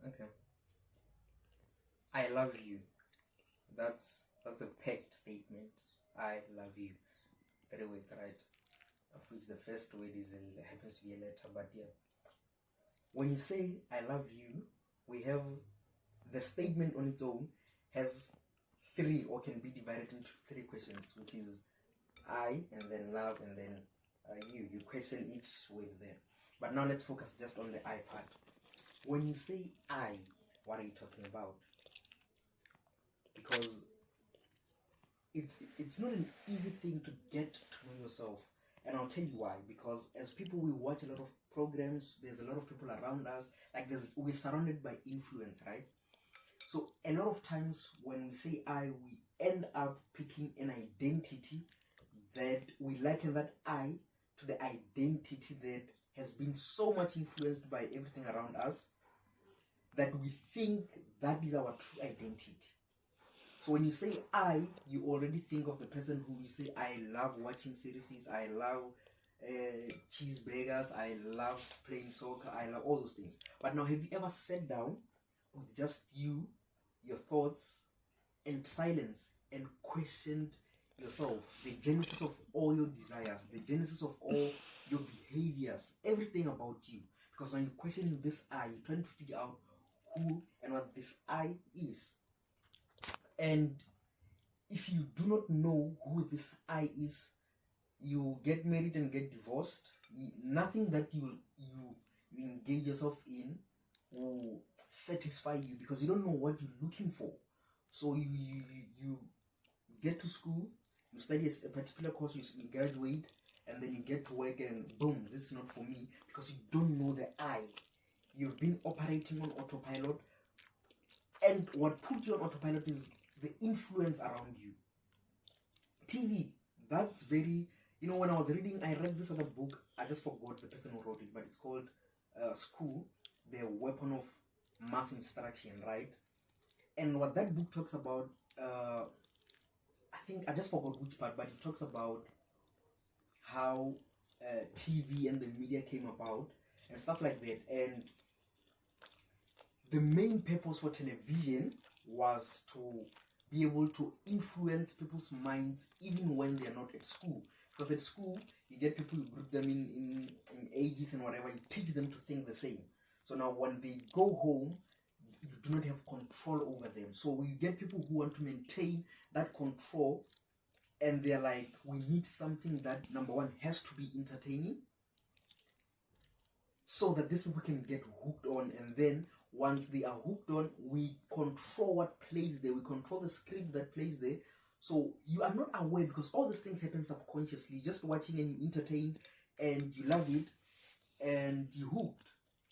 Okay. I love you. That's a packed statement. I love you. 3 words, right? Of which the first word happens to be a letter, but yeah. When you say I love you, we have the statement on its own has three, or can be divided into three questions, which is I and then love and then you. You question each word there. But now let's focus just on the I part. When you say I, what are you talking about? Because it's not an easy thing to get to know yourself, and I'll tell you why. Because as people, we watch a lot of programs. There's a lot of people around us. Like we're surrounded by influence, right? So a lot of times when we say I, we end up picking an identity that we liken that I to the identity that has been so much influenced by everything around us that we think that is our true identity. So when you say I, you already think of the person who you say, I love watching series, I love cheeseburgers, I love playing soccer, I love all those things. But now, have you ever sat down with just you, your thoughts, and silence, and questioned yourself, the genesis of all your desires, the genesis of all your behaviors, everything about you? Because when you're questioning this I, you're trying to figure out who and what this I is. And if you do not know who this I is, you get married and get divorced. Nothing that you engage yourself in will satisfy you, because you don't know what you're looking for. So you get to school, you study a particular course, you graduate, and then you get to work, and boom, this is not for me, because you don't know the I. You've been operating on autopilot, and what put you on autopilot is the influence around you. TV, that's very, when I was reading, I read this other book, I just forgot the person who wrote it, but it's called School, the Weapon of Mass Instruction, right? And what that book talks about, I think, I just forgot which part, but it talks about how TV and the media came about and stuff like that. And the main purpose for television was to be able to influence people's minds even when they're not at school. Because at school, you get people, you group them in ages and whatever, you teach them to think the same. So now when they go home, you do not have control over them. So you get people who want to maintain that control, and they're like, we need something that, number one, has to be entertaining, so that these people can get hooked on. And then once they are hooked on, we control what plays there, we control the script that plays there. So you are not aware, because all these things happen subconsciously, just watching, and you entertain and you love it and you hooked.